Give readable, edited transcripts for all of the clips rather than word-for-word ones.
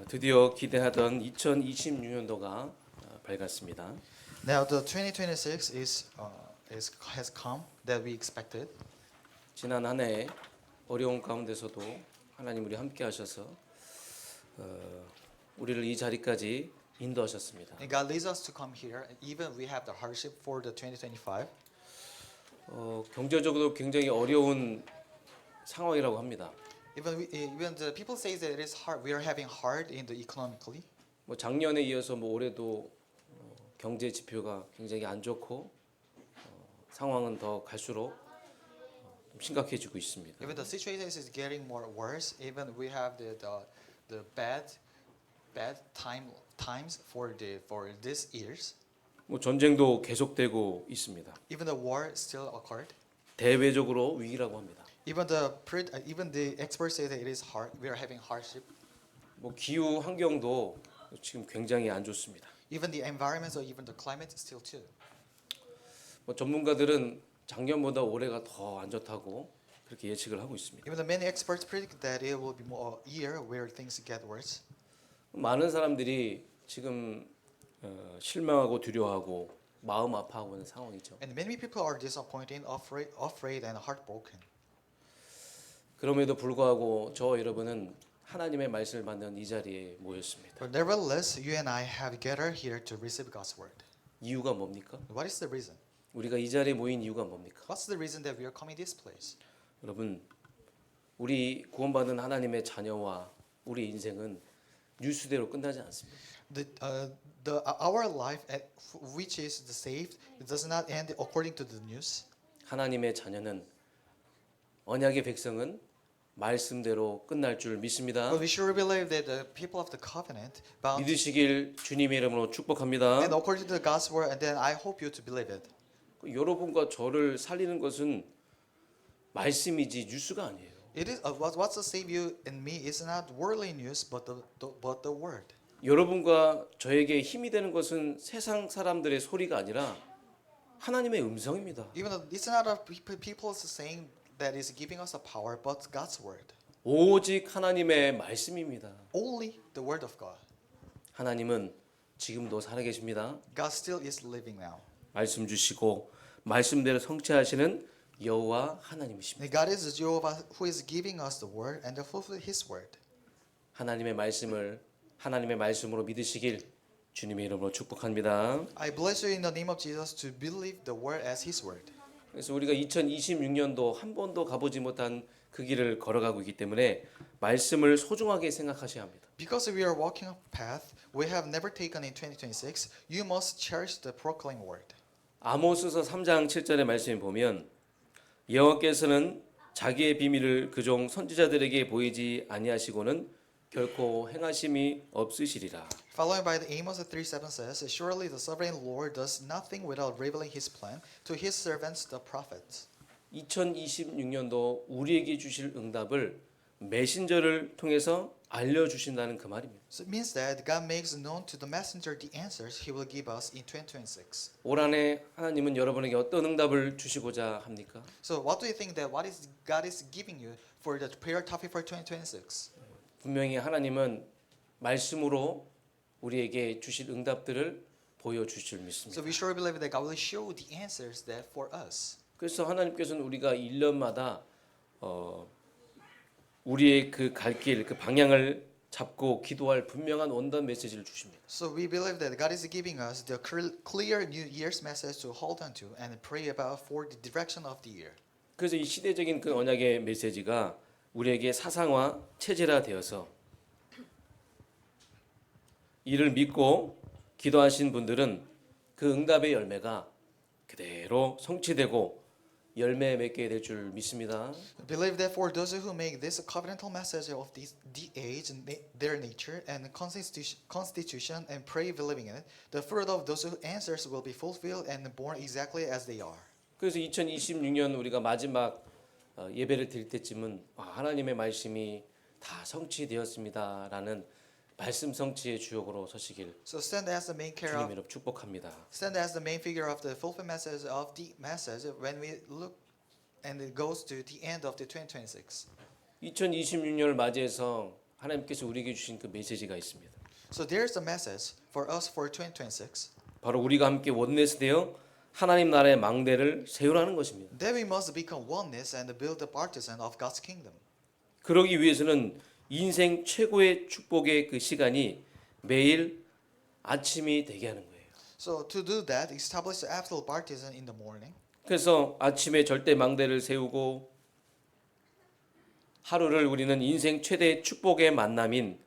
드디어 기대하던 2026년도가 밝았습니다. Now the 2026 has come that we expected. 지난 한 해 어려운 가운데서도 하나님 우리 함께 하셔서 우리를 이 자리까지 인도하셨습니다. And God leads us to come here, even we have the hardship for the 2025. 경제적으로 굉장히 어려운 상황이라고 합니다. Even the people say that it is hard. We are having hard in the economically. 뭐 작년에 이어서 뭐 올해도 경제 지표가 굉장히 안 좋고 상황은 더 갈수록 좀 심각해지고 있습니다. Even the situation is getting more worse. Even we have the bad times for these years. 뭐 전쟁도 계속되고 있습니다. Even the war still occurred. 대외적으로 위기라고 합니다. Even the experts say that it is hard. We are having hardship. 뭐 기후 환경도 지금 굉장히 안 좋습니다. Even the environment or even the climate still too. 뭐 전문가들은 작년보다 올해가 더 안 좋다고 그렇게 예측을 하고 있습니다. Even the many experts predict that it will be more a year where things get worse. 많은 사람들이 지금 실망하고 두려워하고 마음 아파하고 있는 상황이죠. And many people are disappointed, afraid and heartbroken. 그럼에도 불구하고 저 여러분은 하나님의 말씀을 받는 이 자리에 모였습니다. But nevertheless, you and I have gathered here to receive God's word. 이유가 뭡니까? What is the reason? 우리가 이 자리에 모인 이유가 뭡니까? What's the reason that we are coming this place? 여러분, 우리 구원받은 하나님의 자녀와 우리 인생은 뉴스대로 끝나지 않습니다. Our life, which is the saved, it does not end according to the news. 하나님의 자녀는 언약의 백성은 말씀대로 끝날 줄 믿습니다. But we should believe that the people of the covenant bound 믿으시길 주님의 이름으로 축복합니다. and according to God's word, and then I hope you to believe it. 여러분과 저를 살리는 것은 말씀이지 뉴스가 아니에요. It is what's to save you and me is not worldly news, but the word. 여러분과 저에게 힘이 되는 것은 세상 사람들의 소리가 아니라 하나님의 음성입니다. Even though it's not people saying that is giving us a power, but God's word. 오직 하나님의 말씀입니다. Only the word of God. 하나님은 지금도 살아계십니다. God still is living now. 말씀 주시고 말씀대로 성취하시는 여호와 하나님이십니다. And God is Jehovah who is giving us the word and to fulfill His word. 하나님의 말씀을 하나님의 말씀으로 믿으시길 주님의 이름으로 축복합니다. I bless you in the name of Jesus to believe the word as His word. 그래서 우리가 2026년도 한 번도 가보지 못한 그 길을 걸어가고 있기 때문에 말씀을 소중하게 생각하셔야 합니다. Because we are walking a path we have never taken in 2026, you must cherish the proclaimed word. 아모스서 3장 7절의 말씀에 보면 여호와께서는 자기의 비밀을 그종 선지자들에게 보이지 아니하시고는 결코 행하심이 없으시리라. Following by the Amos 3:7 says, surely the sovereign Lord does nothing without revealing His plan to His servants the prophets. 2026년도 우리에게 주실 응답을 메신저를 통해서 알려주신다는 그 말입니다. So it means that God makes known to the messenger the answers He will give us in 2026. 올 한해 하나님은 여러분에게 어떤 응답을 주시고자 합니까? So what do you think that what is God is giving you for the prayer topic for 2026? 분명히 하나님은 말씀으로 우리에게 주실 응답들을 보여주실 줄 So 믿습니다. we sure believe that God will show the answers that for us. 그래서 하나님께서는 우리가 1년마다 우리의 그 갈 길, 그 방향을 잡고 기도할 분명한 원단 메시지를 주십니다. So we believe that God is giving us the clear New Year's message to hold on to and pray about for the direction of the year. 그래서 이 시대적인 그 언약의 메시지가 우리에게 사상화, 체질화 되어서 이를 믿고 기도하신 분들은 그 응답의 열매가 그대로 성취되고 열매 맺게 될 줄 믿습니다. Believe that for those who make this covenantal message of the age and their nature and constitution and pray believing in it, the fruit of those who answers will be fulfilled and born exactly as they are. 그래서 2026년 우리가 마지막 예배를 드릴 때쯤은 하나님의 말씀이 다 성취되었습니다라는 말씀 성취의 주역으로 서시길 So stand as the main 주님의 character. 이름 축복합니다. Stand as the main figure of the fulfilled message of the message when we look and it goes to the end of the 2026. 2026년을 맞이해서 하나님께서 우리에게 주신 그 메시지가 있습니다. So there's a message for us for 2026 바로 우리가 함께 원내스 되어 하나님 나라의 망대를 세우라는 것입니다. that we must become oneness and build the partisan of God's kingdom. 그러기 위해서는 인생 최고의 축복의 그 시간이 매일 아침이 되게 하는 거예요. So to do that, establish the absolute partisan in the morning. 그래서 아침에 절대 망대를 세우고 하루를 우리는 인생 최대의 축복의 만남인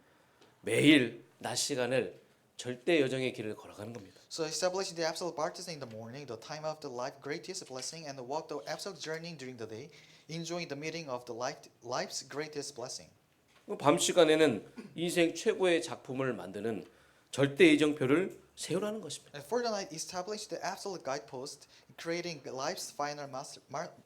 매일 낮 시간을 절대 여정의 길을 걸어가는 겁니다. So establishing the absolute partisan in the morning, the time of the life greatest blessing, and walk the absolute journey during the day, enjoying the meeting of the life's greatest blessing. 밤 시간에는 인생 최고의 작품을 만드는 절대 이정표를 세우라는 것입니다. And for the night, establish the absolute guidepost, creating life's final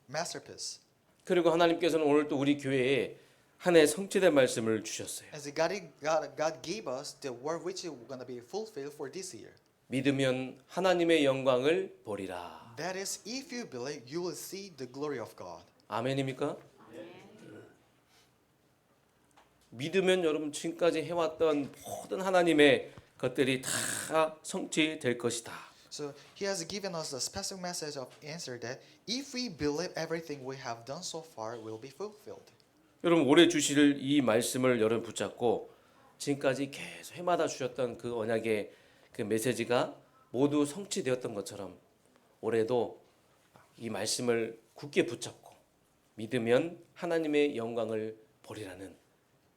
masterpiece. 그리고 하나님께서는 오늘 또 우리 교회에 한 해 성취된 말씀을 주셨어요. As God gave us the word which is going to be fulfilled for this year. 믿으면 하나님의 영광을 보리라. That is, if you believe, you will see the glory of God. 아멘입니까? 믿으면 여러분 지금까지 해왔던 모든 하나님의 것들이 다 성취될 것이다. So He has given us a specific message of answer that if we believe everything we have done so far will be fulfilled. 여러분 올해 주실 이 말씀을 여러분 붙잡고 지금까지 계속 해마다 주셨던 그 언약의 그 메시지가 모두 성취되었던 것처럼 올해도 이 말씀을 굳게 붙잡고 믿으면 하나님의 영광을 보리라는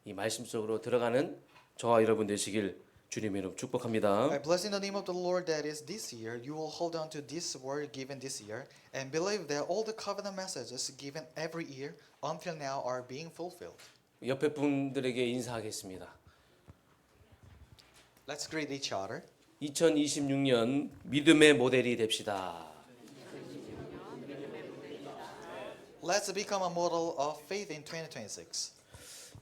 이 말씀 속으로 들어가는 저와 여러분 되시길 주님의 이름 축복합니다. I bless in the name of the Lord that is this year you will hold on to this word given this year and believe that all the covenant messages given every year until now are being fulfilled. 옆에 분들에게 인사하겠습니다. Let's greet each other. 2026년 믿음의 모델이 됩시다. Let's become a model of faith in 2026.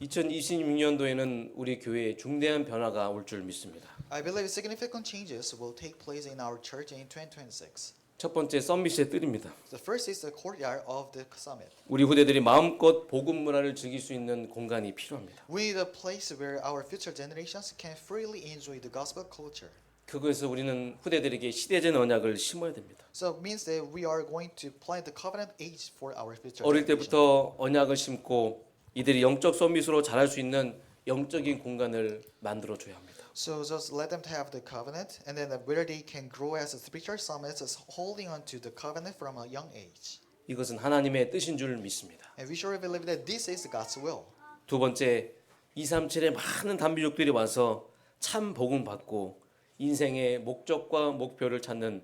2026년도에는 우리 교회에 중대한 변화가 올 줄 믿습니다. I believe significant changes will take place in our church in 2026. 첫 번째 썸밋의 뜻입니다. The first is the courtyard of the summit. 우리 후대들이 마음껏 복음 문화를 즐길 수 있는 공간이 필요합니다. We need a place where our future generations can freely enjoy the gospel culture. 그것에서 우리는 후대들에게 시대적 언약을 심어야 됩니다. So it means that we are going to plant the covenant age for our future 어릴 generation. 때부터 언약을 심고 이들이 영적 썸밋으로 자랄 수 있는 영적인 공간을 만들어 줘야 합니다. So just let them have the covenant, and then where they can grow as a spiritual summits, is holding on to the covenant from a young age. 이것은 하나님의 뜻인 줄 믿습니다. And we surely believe that this is God's will. 두 번째, 237의 많은 단비족들이 와서 참 복음 받고 인생의 목적과 목표를 찾는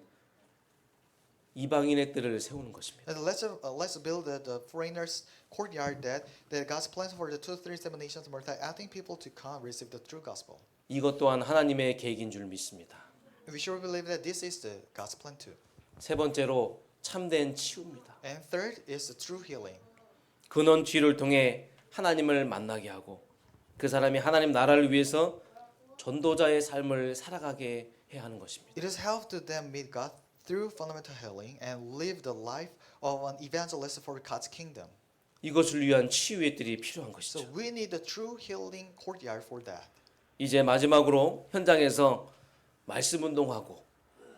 이방인의 뜰을 세우는 것입니다. And let's build the foreigners' courtyard that God's plans for the 237 nations multi-ethnic people to come receive the true gospel. 이것 또한 하나님의 계획인 줄 믿습니다. And we surely believe that this is the God's plan too. 세 번째로 참된 치유입니다. And third is the true healing. 근원 치유를 통해 하나님을 만나게 하고 그 사람이 하나님 나라를 위해서 전도자의 삶을 살아가게 해야 하는 것입니다. It has helped to them meet God through fundamental healing and live the life of an evangelist for God's kingdom. 이것을 위한 치유의 뜰이 필요한 So 것이죠. we need the true healing courtyard for that. 이제 마지막으로 현장에서 말씀 운동하고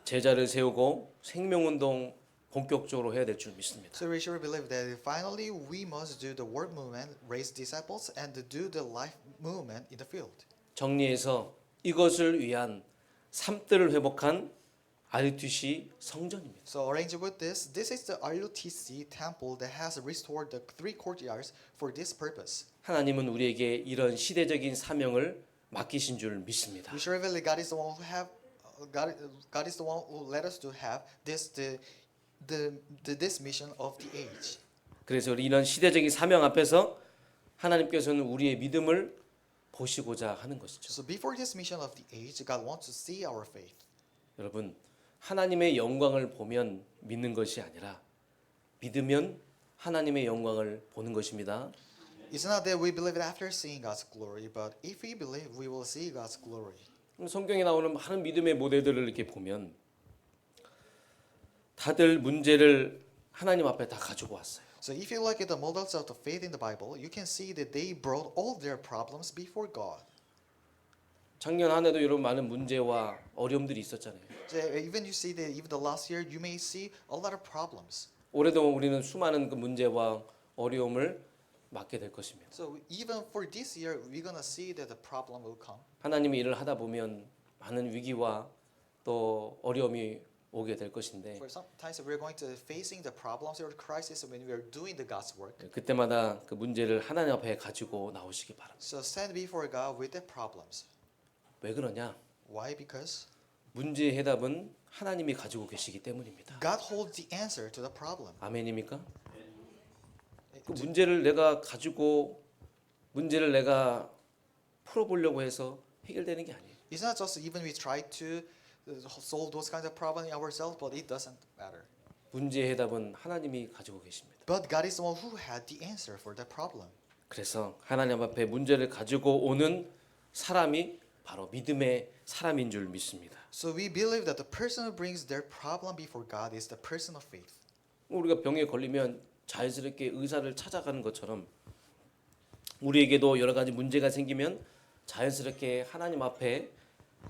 제자를 세우고 생명 운동 본격적으로 해야 될 줄 믿습니다. So we surely believe that finally we must do the word movement, raise disciples, and do the life movement in the field. 정리해서 이것을 위한 삶들을 회복한 RUTC 성전입니다. So arranged with this, this is the RUTC temple that has restored the three courtyards for this purpose. 하나님은 우리에게 이런 시대적인 사명을 맡기신 줄 믿습니다. We surely believe God is the one who have God is the one who led us to have this mission of the age. 그래서 이런 시대적인 사명 앞에서 하나님께서는 우리의 믿음을 보시고자 하는 것이죠. So before this mission of the age, God wants to see our faith. 여러분, 하나님의 영광을 보면 믿는 것이 아니라 믿으면 하나님의 영광을 보는 것입니다. It's not that we believe it after seeing God's glory, but if we believe, we will see God's glory. 성경에 나오는 많은 믿음의 모델들을 이렇게 보면 다들 문제를 하나님 앞에 다 가지고 왔어요. So if you look at the models of the faith in the Bible, you can see that they brought all their problems before God. 작년 한 해도 이런 많은 문제와 어려움들이 있었잖아요. So even you see that even the last year, you may see a lot of problems. 올해도 우리는 수많은 그 문제와 어려움을 맞게 될 것입니다. So even for this year, we're gonna see that the problem will come. 하나님의 일을 하다 보면 많은 위기와 또 어려움이 오게 될 것인데 For sometimes we're going to facing the problems or the crisis when we are doing the God's work. 그때마다 그 문제를 하나님 앞에 가지고 나오시기 바랍니다. So stand before God with the problems. 왜 그러냐? Why? Because 문제의 해답은 하나님이 가지고 계시기 때문입니다. God holds the answer to the problem. 아멘입니까? 그 문제를 내가 가지고 문제를 내가 풀어보려고 해서 해결되는 게 아니에요. It's not just even we try to solve those kinds of problems ourselves, but it doesn't matter. 문제의 해답은 하나님이 가지고 계십니다. But God is the one who had the answer for the problem. 그래서 하나님 앞에 문제를 가지고 오는 사람이 바로 믿음의 사람인 줄 믿습니다. So we believe that the person who brings their problem before God is the person of faith. 우리가 병에 걸리면 자연스럽게 의사를 찾아가는 것처럼 우리에게도 여러 가지 문제가 생기면 자연스럽게 하나님 앞에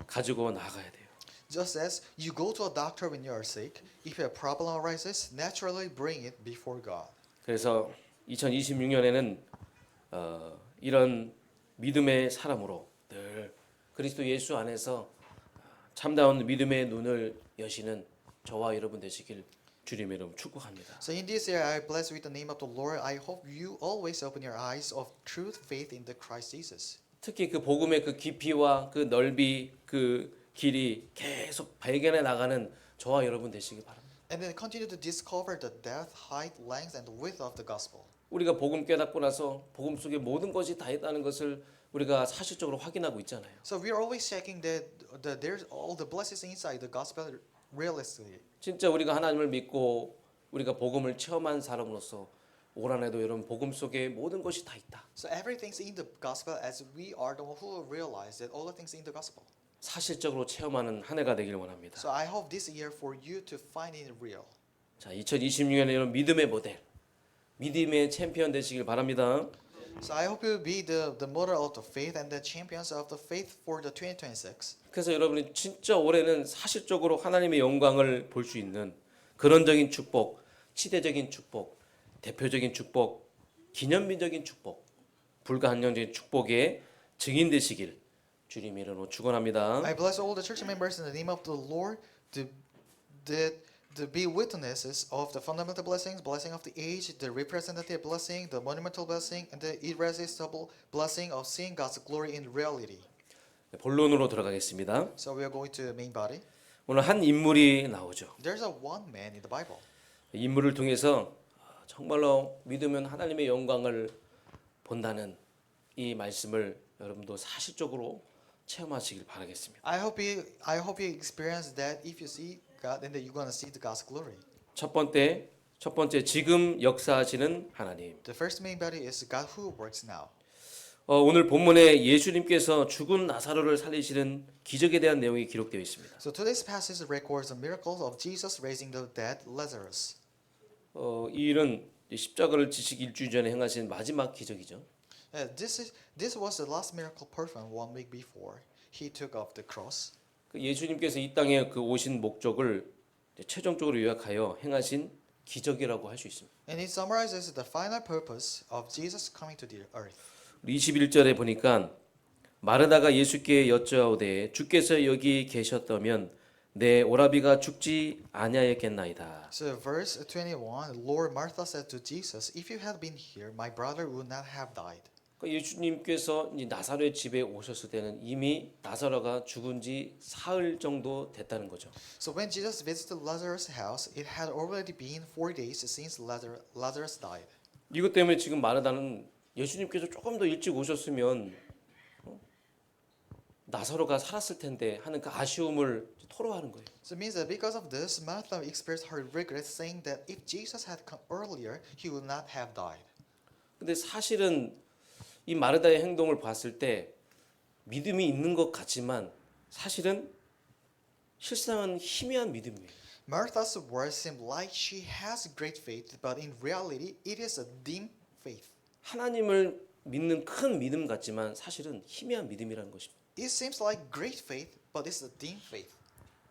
가지고 나가야 돼요. Just as you go to a doctor when you are sick, if a problem arises, naturally bring it before God. 그래서 2026년에는 이런 믿음의 사람으로 늘 그리스도 예수 안에서 참다운 믿음의 눈을 여시는 저와 여러분 되시길 주님의 이름 축복합니다. So in this year, I bless with the name of the Lord. I hope you always open your eyes of truth, faith in the Christ Jesus. 특히 그 복음의 그 깊이와 그 넓이 그 길이 계속 발견해 나가는 저와 여러분 되시기 바랍니다. And then continue to discover the depth, height, length, and width of the gospel. 우리가 복음 깨닫고 나서 복음 속에 모든 것이 다 있다는 것을 우리가 사실적으로 확인하고 있잖아요. So we are always checking that there's all the blessings inside the gospel realistically. 진짜 우리가 하나님을 믿고 우리가 복음을 체험한 사람으로서 올 한해도 여러분 복음 속에 모든 것이 다 있다. So everything's in the gospel as we are the one who realize that all the things in the gospel. 사실적으로 체험하는 한 해가 되길 원합니다. So I hope this year for you to find it real. 자, 2026년에 이런 믿음의 모델, 믿음의 챔피언 되시길 바랍니다. So I hope you be the model of the faith and the champions of the faith for the 2026. 그래서 여러분이 진짜 올해는 사실적으로 하나님의 영광을 볼 수 있는 근원적인 축복, 치대적인 축복, 대표적인 축복, 기념비적인 축복, 불가한정적인 축복의 증인 되시길 주님의 이름으로 축원합니다. I bless all the church members in the name of the Lord to be witnesses of the fundamental blessings, blessing of the age, the representative blessing, the monumental blessing, and the irresistible blessing of seeing God's glory in reality. 본론으로 들어가겠습니다. So we are going to the main body. 오늘 한 인물이 나오죠. There's a one man in the Bible. 이 인물을 통해서 정말로 믿으면 하나님의 영광을 본다는 이 말씀을 여러분도 사실적으로 체험하시길 바라겠습니다. I hope you experience that if you see God, and then you're gonna see the God's glory. 첫 번째 지금 역사하시는 하나님. The first main body is God who works now. 오늘 본문에 예수님께서 죽은 나사로를 살리시는 기적에 대한 내용이 기록되어 있습니다. So today's passage records the miracles of Jesus raising the dead Lazarus. 이 일은 십자가를 지시기 일주일 전에 행하신 마지막 기적이죠. This was the last miracle performed 1 week before he took up the cross. 예수님께서 이 땅에 그 오신 목적을 최종적으로 요약하여 행하신 기적이라고 할 수 있습니다. And it summarizes the final purpose of Jesus coming to the earth. 21절에 보니까 마르다가 예수께 여짜오되 주께서 여기 계셨다면 내 오라비가 죽지 아니하였겠나이다. So verse 21, Lord Martha said to Jesus, if you had been here, my brother would not have died. 그러니까 예수님께서 이 나사로의 집에 오셨을 때는 이미 나사로가 죽은 지 사흘 정도 됐다는 거죠. So when Jesus visited Lazarus' house, it had already been 4 days since Lazarus died. 이것 때문에 지금 마르다는 예수님께서 조금 더 일찍 오셨으면 나사로가 살았을 텐데 하는 그 아쉬움을 토로하는 거예요. So it means that because of this, Martha expressed her regret, saying that if Jesus had come earlier, he would not have died. 근데 사실은 이 마르다의 행동을 봤을 때 믿음이 있는 것 같지만 사실은 실상은 희미한 믿음이에요. Martha's words seem like she has great faith, but in reality, it is a dim faith. 하나님을 믿는 큰 믿음 같지만 사실은 희미한 믿음이라는 것입니다. It seems like great faith, but it's a dim faith.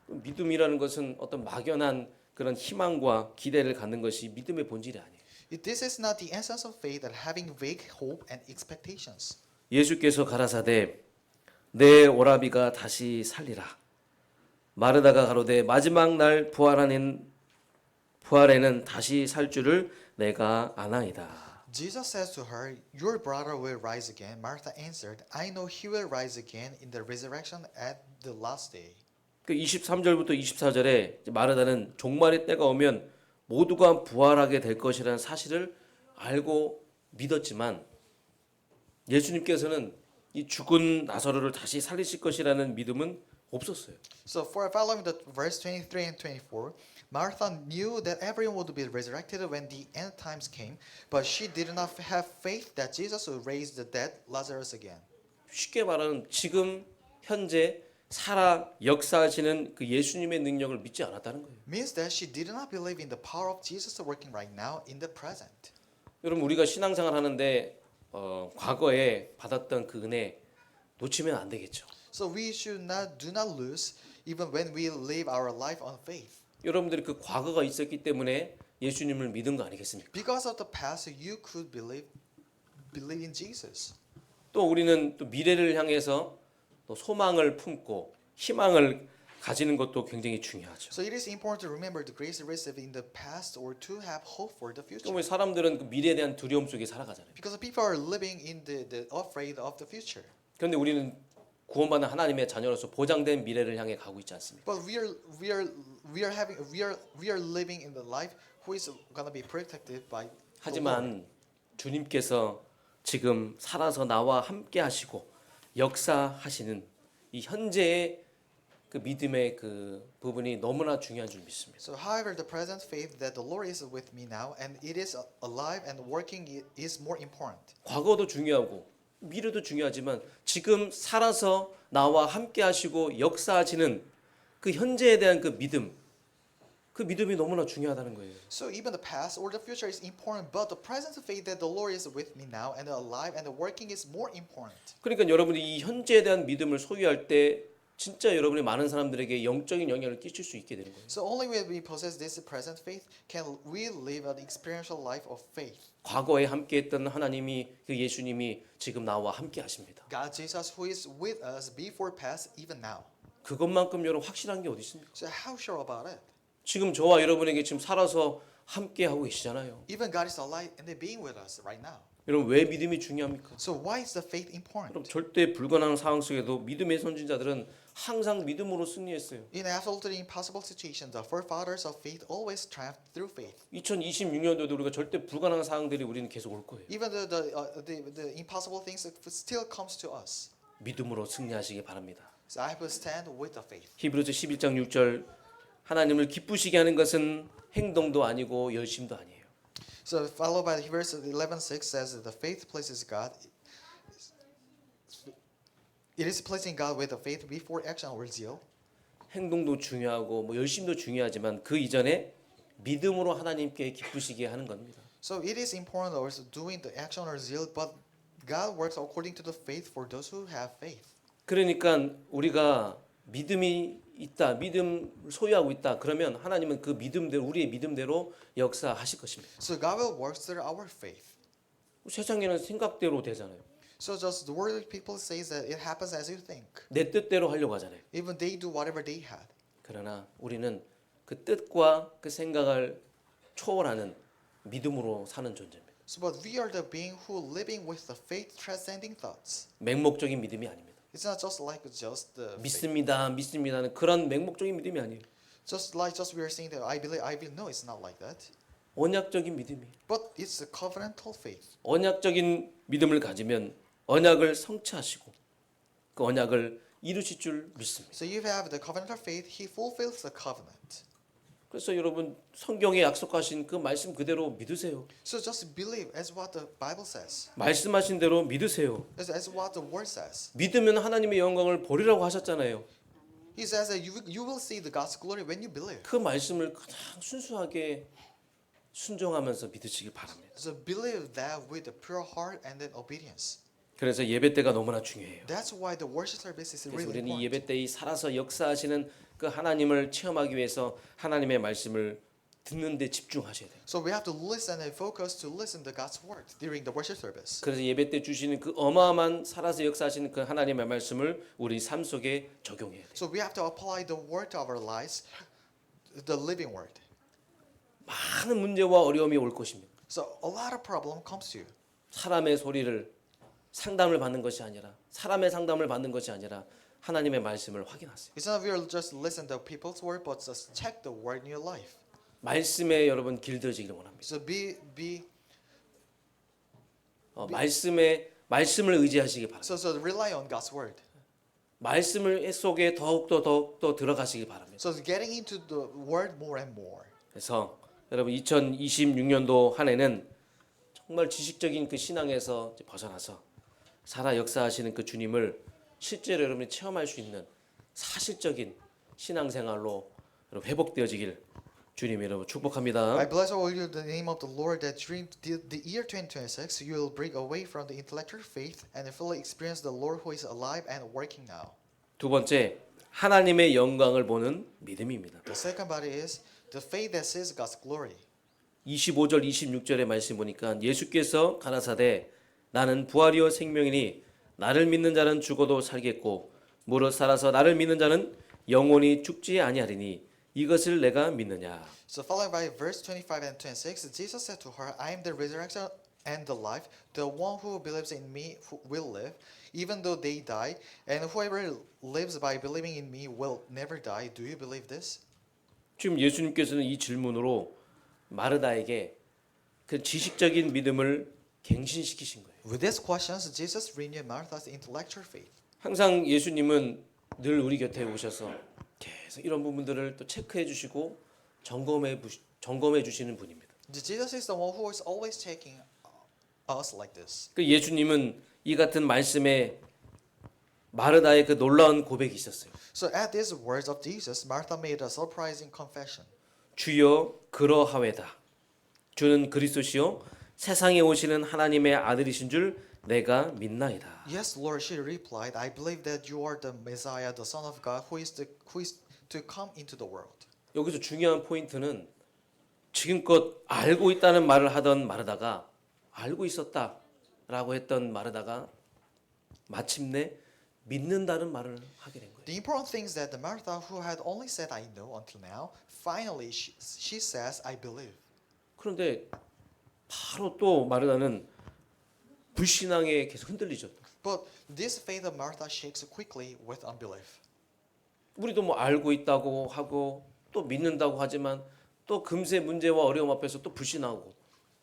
믿음이라는 것은 어떤 막연한 그런 희망과 기대를 갖는 것이 믿음의 본질이 아니에요. This is not the essence of faith, that having vague hope and expectations. 예수께서 가라사대 내 오라비가 다시 살리라. 마르다가 가로되 마지막 날 부활에는 다시 살 줄을 내가 아나이다. Jesus says to her, "Your brother will rise again." Martha answered, "I know he will rise again in the resurrection at the last day." 그 23절부터 24절에 마르다는 종말의 때가 오면 모두가 부활하게 될 것이라는 사실을 알고 믿었지만 예수님께서는 이 죽은 나사로를 다시 살리실 것이라는 믿음은 없었어요. So for following the verse 23 and 24, Martha knew that everyone would be resurrected when the end times came, but she did not have faith that Jesus would raise the dead Lazarus again. 쉽게 말하면 지금 현재 살아 역사하시는 그 예수님의 능력을 믿지 않았다는 거예요. Means that she did not believe in the power of Jesus working right now in the present. 여러분 우리가 신앙생활 하는데 과거에 받았던 그 은혜 놓치면 안 되겠죠. So we do not lose even when we live our life on faith. 여러분들이 그 과거가 있었기 때문에 예수님을 믿은 거 아니겠습니까? Because of the past, you could believe in Jesus. 또 우리는 또 미래를 향해서 또 소망을 품고 희망을 가지는 것도 굉장히 중요하죠. So it is important to remember the grace received in the past or to have hope for the future. 그러면 사람들은 그 미래에 대한 두려움 속에 살아가잖아요. Because people are living in the afraid of the future. 그런데 우리는 구원받은 하나님의 자녀로서 보장된 미래를 향해 가고 있지 않습니까? But we are living in the life who is gonna be protected by. 하지만 주님께서 지금 살아서 나와 함께 하시고 역사하시는 이 현재의 그 믿음의 그 부분이 너무나 중요한 줄 믿습니다. So, however, the present faith that the Lord is with me now and it is alive and working is more important. 과거도 중요하고 미래도 중요하지만 지금 살아서 나와 함께 하시고 역사하시는 그 현재에 대한 그 믿음이 너무나 중요하다는 거예요. So even the past or the future is important, but the present faith that the Lord is with me now and alive and working is more important. 그러니까 여러분이 이 현재에 대한 믿음을 소유할 때 진짜 여러분이 많은 사람들에게 영적인 영향을 끼칠 수 있게 되는 거예요. So only when we possess this present faith can we live an experiential life of faith. 과거에 함께했던 하나님이 그 예수님이 지금 나와 함께 하십니다. God Jesus who is with us before past even now. 그것만큼 여러분 확실한 게 어디 있습니까? So how sure about it? 지금 저와 여러분에게 지금 살아서 함께 하고 계시잖아요. Even God is alive and they being with us right now. 여러분 왜 믿음이 중요합니까? So why is the faith 그럼 important? 절대 불가능한 상황 속에도 믿음의 선진자들은 항상 믿음으로 승리했어요. In absolutely impossible situations, the forefathers of faith always triumphed through faith. 2026년도에도 우리가 절대 불가능한 상황들이 우리는 계속 올 거예요. Even the impossible things still comes to us. 믿음으로 승리하시기 바랍니다. So I will stand with the faith. 히브리서 11장 6절 하나님을 기쁘시게 하는 것은 행동도 아니고 열심도 아니에요. So followed by verse 11:6 says that the faith pleases God. It is pleasing God with the faith before action or zeal. 행동도 중요하고 뭐 열심도 중요하지만 그 이전에 믿음으로 하나님께 기쁘시게 하는 겁니다. So it is important also doing the action or zeal, but God works according to the faith for those who have faith. 그러니까 우리가 믿음이 있다, 믿음 소유하고 있다. 그러면 하나님은 그 믿음대로 우리의 믿음대로 역사하실 것입니다. So God will work through our faith. 세상에는 생각대로 되잖아요. So just the worldly people says that it happens as you think. 내 뜻대로 하려고 하잖아요. Even they do whatever they had. 그러나 우리는 그 뜻과 그 생각을 초월하는 믿음으로 사는 존재입니다. So but we are the being who living with the faith transcending thoughts. 맹목적인 믿음이 아닙니다. It's not just like just the faith. 믿습니다는 그런 맹목적인 믿음이 아니에요. Just we are saying that I believe. No, it's not like that. 언약적인 믿음이에요. But it's a covenantal faith. 언약적인 믿음을 가지면 언약을 성취하시고 그 언약을 이루실 줄 믿습니다. So you have the covenantal faith. He fulfills the covenant. 그래서 여러분 성경에 약속하신 그 말씀 그대로 믿으세요. So just believe as what the Bible says. 말씀하신 대로 믿으세요. As what the word says. 믿으면 하나님의 영광을 보리라고 하셨잖아요. He says that you will see the God's glory when you believe. 그 말씀을 그냥 순수하게 순종하면서 믿으시길 바랍니다. So believe that with a pure heart and then obedience. 그래서 예배 때가 너무나 중요해요. That's why the worship service is 그래서 really 우리는 이 important. 예배 때에 살아서 역사하시는 그 하나님을 체험하기 위해서 하나님의 말씀을 듣는 데 집중하셔야 돼요. So we have to listen and focus to listen to God's word during the worship service. 그래서 예배 때 주시는 그 어마어마한 살아서 역사하시는 그 하나님의 말씀을 우리 삶 속에 적용해야 돼요. So we have to apply the word to our lives, the living word. 많은 문제와 어려움이 올 것입니다. So a lot of problem comes to you. 사람의 소리를 상담을 받는 것이 아니라 사람의 상담을 받는 것이 아니라 하나님의 말씀을 확인하세요. It's not we'll just listen to people's word, but just check the word in your life. 말씀에 여러분 길들여지기를 원합니다. So 말씀을 의지하시기 바랍니다. so rely on God's word. 말씀을 속에 더욱더 들어가시기 바랍니다. So getting into the word more and more. 그래서 여러분 2026년도 한 해는 정말 지식적인 그 신앙에서 벗어나서 살아 역사하시는 그 주님을 실제로 여러분이 체험할 수 있는 사실적인 신앙생활로 여러분 회복되어지길 주님 여러분 축복합니다. I bless all you in the name of the Lord that during the year 2026 you will break away from the intellectual faith and fully experience the Lord who is alive and working now. 두 번째 하나님의 영광을 보는 믿음입니다. The second part is the faith that sees God's glory. 25절 26절의 말씀 보니까 예수께서 가라사대 나는 부활이요 생명이니 나를 믿는 자는 죽어도 살겠고 무릇 살아서 나를 믿는 자는 영원히 죽지 아니하리니 이것을 내가 믿느냐. So following by verse 25 and 26, Jesus said to her, I am the resurrection and the life. The one who believes in me will live, even though they die, and whoever lives by believing in me will never die. Do you believe this? 지금 예수님께서는 이 질문으로 마르다에게 그 지식적인 믿음을 갱신시키신 거예요. With these questions, Jesus renewed Martha's intellectual faith. 항상 예수님은 늘 우리 곁에 오셔서 계속 이런 부분들을 또 체크해 주시고 점검해 주시는 분입니다. Jesus is the one who is always checking us like this. 그 예수님은 이 같은 말씀에 마르다의 그 놀라운 고백이 있었어요. So at these words of Jesus, Martha made a surprising confession. 주여 그러하외다. 주는 그리스도시요 세상에 오시는 하나님의 아들이신 줄 내가 믿나이다. Yes, Lord, she replied, I believe that you are the Messiah, the Son of God, who is to come into the world. 여기서 중요한 포인트는 지금껏 알고 있다는 말을 하던 마르다가 알고 있었다라고 했던 마르다가 마침내 믿는다는 말을 하게 된 거예요. The important thing is that the Martha, who had only said I know until now, finally she says I believe. 그런데 바로 또 마르다는 불신앙에 계속 흔들리죠. But this faith of Martha shakes quickly with unbelief. 우리도 뭐 알고 있다고 하고 또 믿는다고 하지만 또 금세 문제와 어려움 앞에서 또 불신하고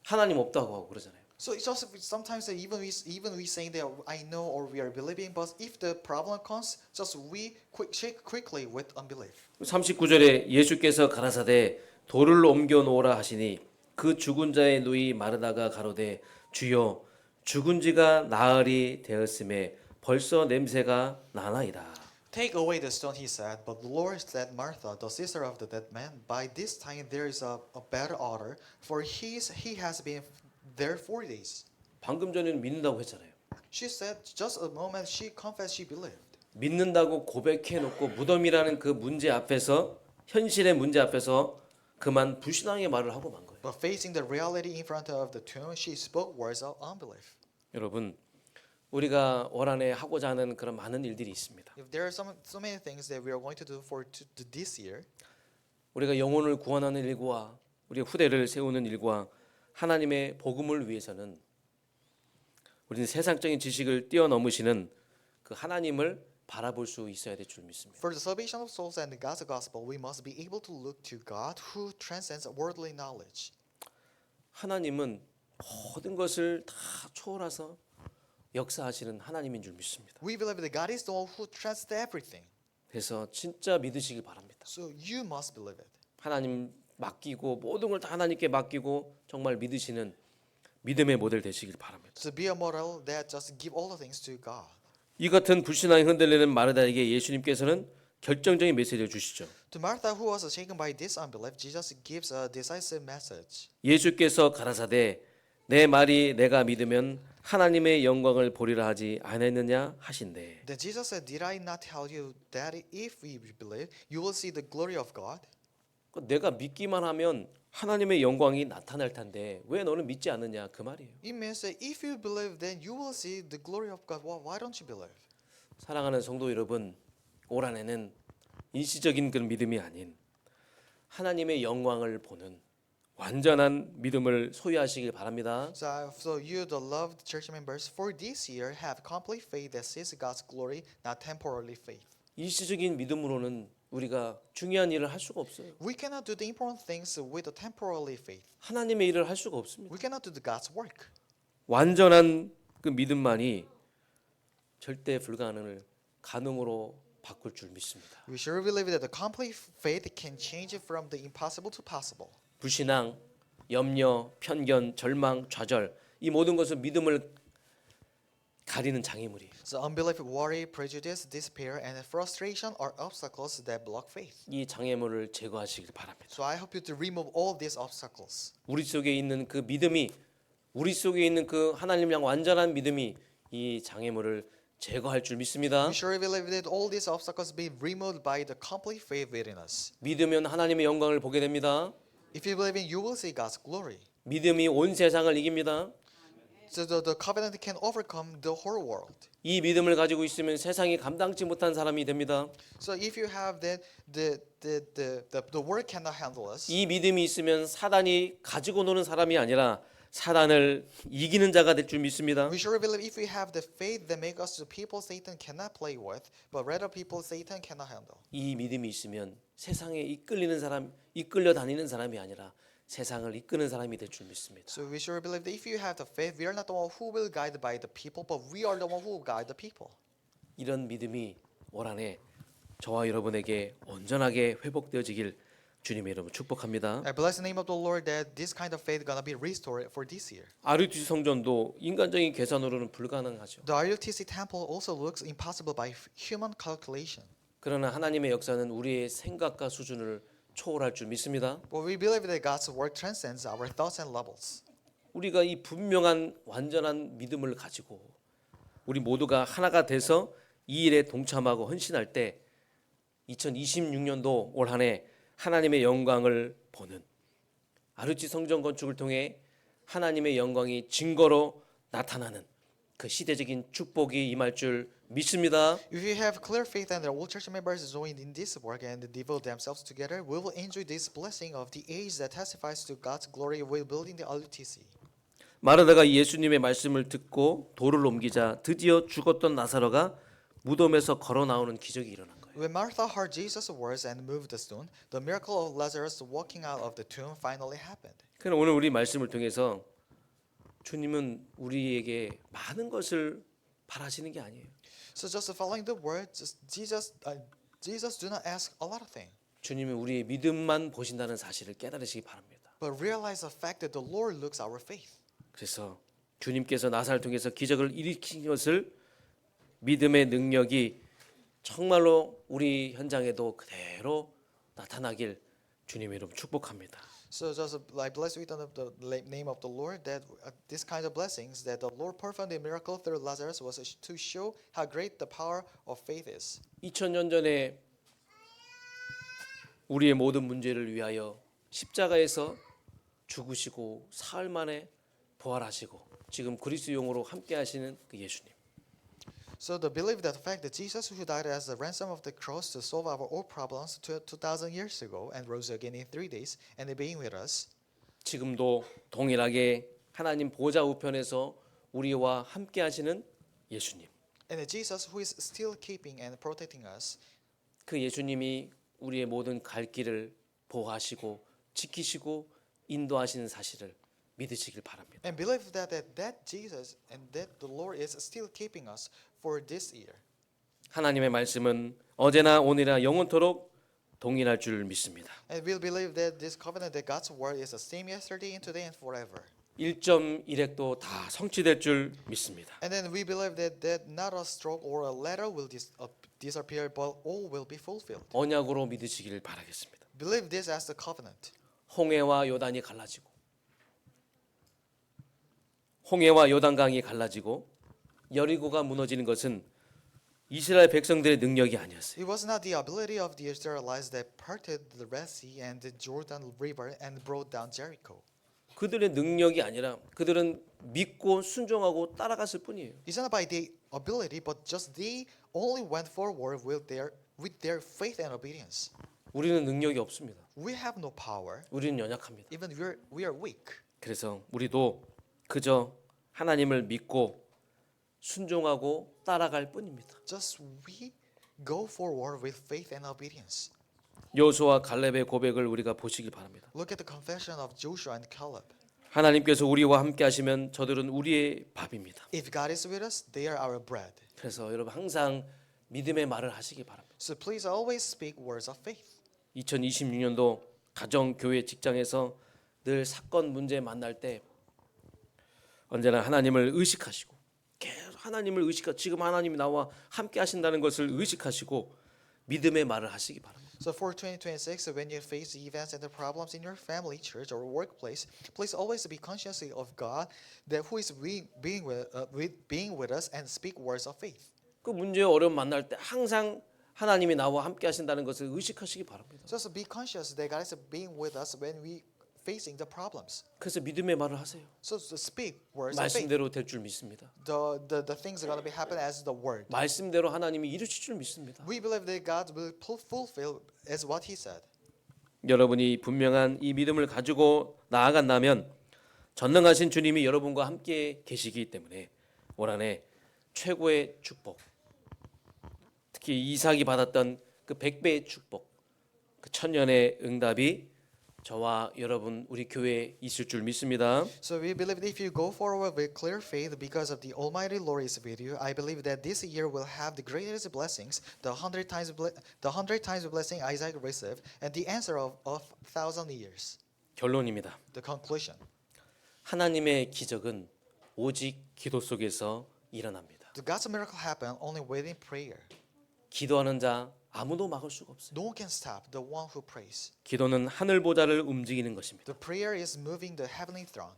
하나님 없다고 하고 그러잖아요. So it's just sometimes even we saying that I know or we are believing, but if the problem comes, just we shake quickly with unbelief. 39절에 예수께서 가라사대 돌을 옮겨 놓으라 하시니 그 죽은 자의 누이 마르다가 가로되 주여 죽은 지가 나흘이 되었음에 벌써 냄새가 나나이다. Take away the stone, he said. But the Lord said, Martha, the sister of the dead man, by this time there is a better odor, for he has been there 4 days. 방금 전에는 믿는다고 했잖아요. She said, just a moment, she confessed she believed. 믿는다고 고백해 놓고 무덤이라는 그 문제 앞에서 현실의 문제 앞에서 그만 불신앙의 말을 하고 만 거예요. But facing the reality in front of the tomb, she spoke words of unbelief. 여러분 우리가 올 한해 하고자 하는 그런 많은 일들이 있습니다. If there are so many things that we are going to do for this year, 우리가 영혼을 구원하는 일과 우리 후대를 세우는 일과 하나님의 복음을 위해서는 우리는 세상적인 지식을 뛰어넘으시는 그 하나님을 바라볼 수 있어야 될 줄 믿습니다. for the salvation of souls and God's gospel, we must be able to look to God who transcends worldly knowledge. 하나님은 모든 것을 다 초월해서 역사하시는 하나님인 줄 믿습니다. We believe that God is the one who transcends everything. 그래서 진짜 믿으시길 바랍니다. So you must believe it. 하나님 맡기고 모든 걸 다 하나님께 맡기고 정말 믿으시는 믿음의 모델 되시길 바랍니다. To be a model that just give all the things to God. 이 같은 불신앙에 흔들리는 마르다에게 예수님께서는 결정적인 메시지를 주시죠. To Martha, who was shaken by this unbelief, Jesus gives a decisive message. 예수께서 가라사대 내 말이 내가 믿으면 하나님의 영광을 보리라 하지 않았느냐 하신대. Then Jesus said, Did I not tell you that if we believe, you will see the glory of God? 내가 믿기만 하면 하나님의 영광이 나타날 텐데 왜 너는 믿지 않느냐 그 말이에요. It means that if you believe, then you will see the glory of God. Why don't you believe? 사랑하는 성도 여러분, 올 한해는 일시적인 그런 믿음이 아닌 하나님의 영광을 보는 완전한 믿음을 소유하시길 바랍니다. So you, the loved church members, for this year have complete faith that sees God's glory, not temporary faith. 일시적인 믿음으로는 우리가 중요한 일을 할 수가 없어요. We cannot do the important things with a temporary faith. 하나님의 일을 할 수가 없습니다. We cannot do the God's work. 완전한 그 믿음만이 절대 불가능을 가능으로 바꿀 줄 믿습니다. We sure believe that the complete faith can change it from the impossible to possible. 불신앙, 염려, 편견, 절망, 좌절 이 모든 것은 믿음을 가리는 장애물이에요. So unbelief, worry, prejudice, despair, and frustration are obstacles that block faith. 이 장애물을 제거하시길 바랍니다. So I hope you to remove all these obstacles. 우리 속에 있는 그 믿음이 우리 속에 있는 그 하나님 양 완전한 믿음이 이 장애물을 제거할 줄 믿습니다. We sure believe that all these obstacles be removed by the complete faith within us. 믿으면 하나님의 영광을 보게 됩니다. If you believe in, you will see God's glory. 믿음이 온 세상을 이깁니다. So the covenant can overcome the whole world. 이 믿음을 가지고 있으면 세상이 감당치 못한 사람이 됩니다. So if you have that, the world cannot handle us. 이 믿음이 있으면 사단이 가지고 노는 사람이 아니라 사단을 이기는 자가 될 줄 믿습니다. We sure believe if we have the faith that make us the people Satan cannot play with, but rather people Satan cannot handle. 이 믿음이 있으면 세상에 이끌리는 사람, 이끌려 다니는 사람이 아니라 세상을 이끄는 사람이 될 줄 믿습니다. So we sure believe that if you have the faith, we are not the one who will guide by the people, but we are the one who will guide the people. 이런 믿음이 올 한해 저와 여러분에게 온전하게 회복되어지길 주님의 이름으로 축복합니다. I bless the name of the Lord that this kind of faith gonna be restored for this year. RUTC 성전도 인간적인 계산으로는 불가능하죠. The RUTC temple also looks impossible by human calculation. 그러나 하나님의 역사는 우리의 생각과 수준을 초월할 줄 믿습니다. But we believe that God's work transcends our thoughts and levels. 우리가 이 분명한 완전한 믿음을 가지고 우리 모두가 하나가 돼서 이 일에 동참하고 헌신할 때 2026년도 올 한해 하나님의 영광을 보는 RUTC 성전 건축을 통해 하나님의 영광이 증거로 나타나는 그 시대적인 축복이 임할 줄 믿습니다. If you have clear faith and the all church members joined in this work and devote themselves together, we will enjoy this blessing of the age that testifies to God's glory while building the RUTC. 마르다가 예수님의 말씀을 듣고 돌을 옮기자 드디어 죽었던 나사로가 무덤에서 걸어 나오는 기적이 일어난 거예요. When Martha heard Jesus' words and moved the stone, the miracle of Lazarus walking out of the tomb finally happened. 그럼 오늘 우리 말씀을 통해서 주님은 우리에게 많은 것을 바라시는 게 아니에요. So just following the words, Jesus do not ask a lot of things, 주님은 우리의 믿음만 보신다는 사실을 깨달으시기 바랍니다. but realize the fact that the Lord looks our faith. 그래서 주님께서 나사를 통해서 기적을 일으킨 것을 믿음의 능력이 정말로 우리 현장에도 그대로 나타나길 주님의 이름 축복합니다. So just like bless with the name of the Lord that this kind of blessings that the Lord performed a miracle through Lazarus was to show how great the power of faith is. 2000년 전에 우리의 모든 문제를 위하여 십자가에서 죽으시고 사흘 만에 부활하시고 지금 그리스도용으로 함께 하시는 그 예수님. So the belief that the fact that Jesus who died as the ransom of the cross to solve our all problems 2,000 years ago and rose again in 3 days and being with us. 지금도 동일하게 하나님 보좌 우편에서 우리와 함께 하시는 예수님. And Jesus who is still keeping and protecting us. 그 예수님이 우리의 모든 갈 길을 보호하시고 지키시고 인도하시는 사실을 믿으시길 바랍니다. And believe that Jesus and that the Lord is still keeping us for this year. 하나님의 말씀은 어제나 오늘이나 영원토록 동일할 줄 믿습니다. And we'll believe that this covenant that God's word is the same yesterday and today and forever. 1.1핵도 다 성취될 줄 믿습니다. And then we believe that not a stroke or a letter will disappear, but all will be fulfilled. 언약으로 믿으시길 바라겠습니다. Believe this as the covenant. 홍해와 요단이 갈라지고 홍해와 요단강이 갈라지고 여리고가 무너지는 것은 이스라엘 백성들의 능력이 아니었어요. It was not the ability of the Israelites that parted the Red Sea and the Jordan River and brought down Jericho. 그들의 능력이 아니라 그들은 믿고 순종하고 따라갔을 뿐이에요. It's not by their ability, but just they only went forward with their faith and obedience. 우리는 능력이 없습니다. We have no power. 우리는 연약합니다. Even we are weak. 그래서 우리도 그저 하나님을 믿고 순종하고 따라갈 뿐입니다. Just we go forward with faith and obedience. 여호수아와 갈렙의 고백을 우리가 보시길 바랍니다. Look at the confession of Joshua and Caleb. 하나님께서 우리와 함께 하시면 저들은 우리의 밥입니다. If God is with us, they are our bread. 그래서 여러분 항상 믿음의 말을 하시기 바랍니다. So please always speak words of faith. 2026년도 가정, 교회, 직장에서 늘 사건, 문제 만날 때 언제나 하나님을 의식하시고 계속 하나님을 의식하고 지금 하나님이 나와 함께 하신다는 것을 의식하시고 믿음의 말을 하시기 바랍니다. So for 2026, when you face the events and the problems in your family, church, or workplace, please always be conscious of God, that who is being with us, and speak words of faith. 그 문제 어려움 만날 때 항상 하나님이 나와 함께 하신다는 것을 의식하시기 바랍니다. Just be conscious that God is being with us when we facing the problems. 그래서 믿음의 말을 하세요. So to speak words of faith. 말씀대로 될 줄 믿습니다. The things are going to be happen as the word. 말씀대로 하나님이 이루실 줄 믿습니다. We believe that God will fulfill as what He said. 여러분이 분명한 이 믿음을 가지고 나아간다면 전능하신 주님이 여러분과 함께 계시기 때문에 올 한해 최고의 축복, 특히 이삭이 받았던 그 100배의 축복, 그 천년의 응답이 저와 여러분 우리 교회에 있을 줄 믿습니다. So we believe that if you go forward with clear faith because of the Almighty Lord is with you, I believe that this year will have the greatest blessings, the 100 times blessing Isaac received, and the answer of 1,000 years. 결론입니다. The conclusion. 하나님의 기적은 오직 기도 속에서 일어납니다. The God's miracle happen only within prayer. 기도하는 자 아무도 막을 수가 없어요. No one can stop the one who prays. 기도는 하늘 보좌를 움직이는 것입니다. The prayer is moving the heavenly throne.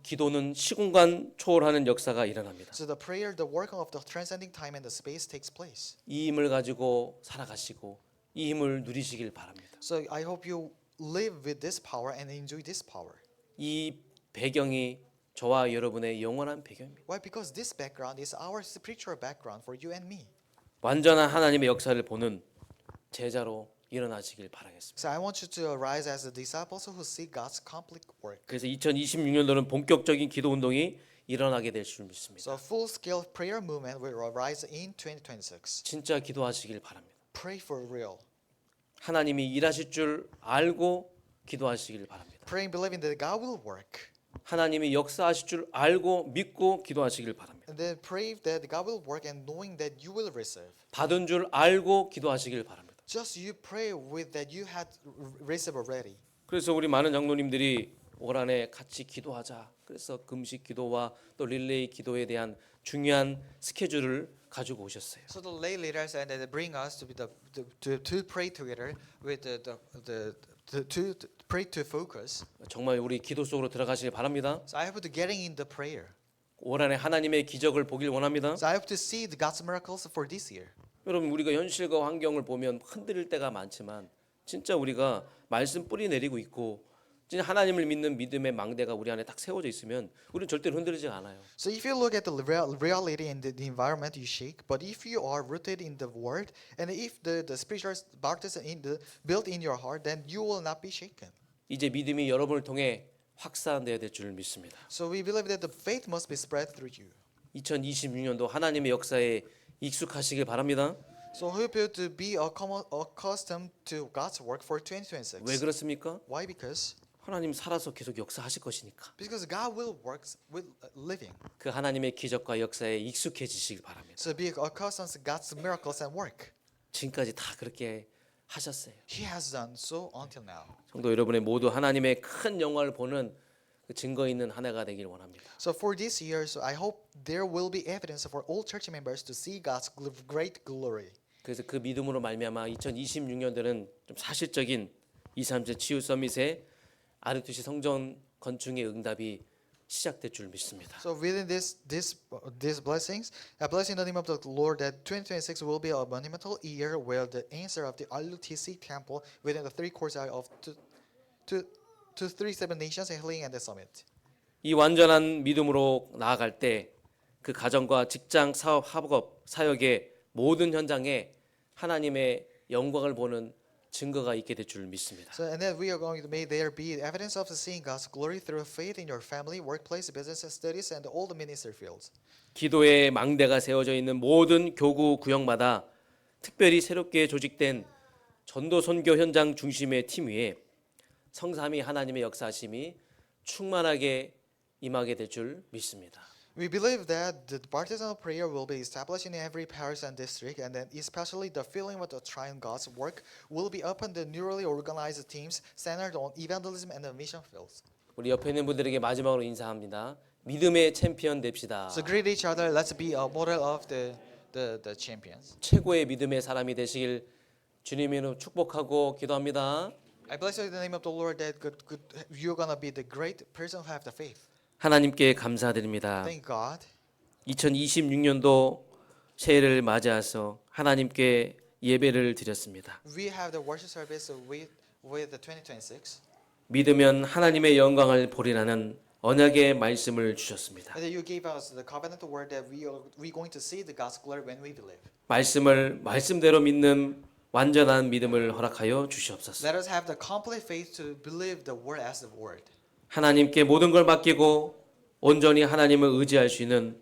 기도는 시공간 초월하는 역사가 일어납니다. So the prayer, the work of the transcending time and the space takes place. 이 힘을 가지고 살아가시고 이 힘을 누리시길 바랍니다. So I hope you live with this power and enjoy this power. 이 배경이 저와 여러분의 영원한 배경입니다. Why? Because this background is our spiritual background for you and me. 완전한 하나님의 역사를 보는 제자로 일어나시길 바라겠습니다. So I want you to arise as the disciples who see God's complete work. 그래서 2026년도는 본격적인 기도 운동이 일어나게 될 줄 믿습니다. So full-scale prayer movement will arise in 2026. 진짜 기도하시길 바랍니다. Pray for real. 하나님이 일하실 줄 알고 기도하시길 바랍니다. Praying, believing that God will work. 하나님이 역사하실 줄 알고 믿고 기도하시길 바랍니다. And then pray that God will work and knowing that you will receive. 받은 줄 알고 기도하시길 바랍니다. Just you pray with that you had received already. 그래서 우리 많은 장로님들이 올 한해 같이 기도하자. 그래서 금식 기도와 또 릴레이 기도에 대한 중요한 스케줄을 가지고 오셨어요. So the lay leaders and they bring us to be to pray together with to pray to focus. 정말 우리 기도 속으로 들어가시길 바랍니다. So I hope to getting in the prayer. 올 한해 하나님의 기적을 보길 원합니다. So I hope to see the God's miracles for this year. 여러분 우리가 현실과 환경을 보면 흔들릴 때가 많지만 진짜 우리가 말씀 뿌리 내리고 있고 진짜 하나님을 믿는 믿음의 망대가 우리 안에 딱 세워져 있으면 우리는 절대로 흔들리지 않아요. So if you look at the reality in the environment, you shake. But if you are rooted in the Word, and if the spiritual baptism built in your heart, then you will not be shaken. 이제 믿음이 여러분을 통해 확산돼야 될 줄 믿습니다. So we believe that the faith must be spread through you. 2026년도 하나님의 역사에 익숙하시길 바랍니다. So we hope you to be accustomed to God's work for 2026. 왜 그렇습니까? Why? Because 살아서 계속 역사하실 것이니까. God will work with living. 그 하나님의 기적과 역사에 익숙해지시길 바랍니다. So be accustomed to God's miracles and work. 지금까지 다 그렇게 하셨어요. He has done so until now. 성도 여러분의 모두 하나님의 큰 영광을 보는 그 증거 있는 한 해가 되길 원합니다. So for this year, so I hope there will be evidence for all church members to see God's great glory. 그래서 그 믿음으로 말미암아 2026년도는 좀 사실적인 237 치유 서밋의 RUTC 성전 건축의 응답이 시작될 줄 믿습니다. So within these blessings, I bless in the name of the Lord that 2026 will be a monumental year where the answer of the RUTC temple within the three courts of 237 nations healing and the summit. 이 완전한 믿음으로 나아갈 때 그 가정과 직장, 사업, 학업, 사역의 모든 현장에 하나님의 영광을 보는 증거가 있게 될 줄 믿습니다. So and then we are going to may there be evidence of seeing God's glory through faith in your family, workplace, business, and studies, and all the ministry fields. 기도의 망대가 세워져 있는 모든 교구 구역마다 특별히 새롭게 조직된 전도 선교 현장 중심의 팀 위에 성삼위 하나님의 역사하심이 충만하게 임하게 될 줄 믿습니다. We believe that the baptismal prayer will be established in every parish and district, and then especially the filling with the triune God's work will be upon the newly organized teams centered on evangelism and the mission fields. 우리 옆에 있는 분들에게 마지막으로 인사합니다. 믿음의 챔피언 됩시다. So greet each other. Let's be a model of the champions. 최고의 믿음의 사람이 되시길 주님의 이름으로 축복하고 기도합니다. I bless you in the name of the Lord that you're gonna be the great person who have the faith. 하나님께 감사드립니다. Thank God. 2026년도 새해를 맞이해서 하나님께 예배를 드렸습니다. We have the worship service with the 2026. 믿으면 하나님의 영광을 보리라는 언약의 말씀을 주셨습니다. And then you gave us the covenant word that we going to see the God's glory when we believe. 말씀을 말씀대로 믿는 완전한 믿음을 허락하여 주시옵소서. Let us have the complete faith to believe the word as the word. 하나님께 모든 걸 맡기고 온전히 하나님을 의지할 수 있는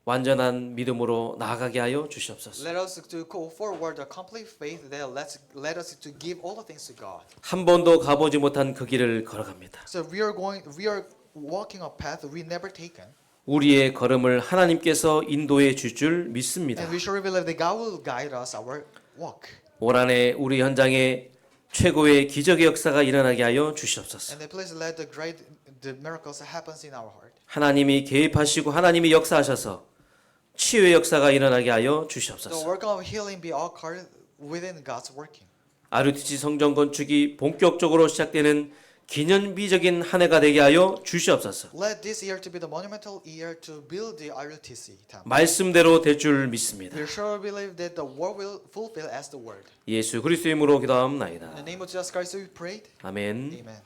완전한 믿음으로 나아가게 하여 주시옵소서. Let us to go forward the complete faith that let us to give all the things to God. 한 번도 가보지 못한 그 길을 걸어갑니다. So we are walking a path we never taken. 우리의 걸음을 하나님께서 인도해 줄 줄 믿습니다. And we surely believe that God will guide us our walk. 올 한해 우리 현장에 최고의 기적의 역사가 일어나게 하여 주시옵소서. And then please let the miracles happens in our heart. 하나님이 개입하시고 하나님이 역사하셔서 치유의 역사가 일어나게 하여 The 주시옵소서. work of healing be occurred within God's working. RUTC 성전 건축이 본격적으로 시작되는 기념비적인 한 해가 되게 하여 주시옵소서. Let this year to be the monumental year to build the RUTC temple. 말씀대로 될 줄 믿습니다. We sure believe that the word will fulfill as the word. 예수 그리스도의 이름으로 기도하옵나이다. In the name of Jesus Christ we prayed. 아멘. Amen.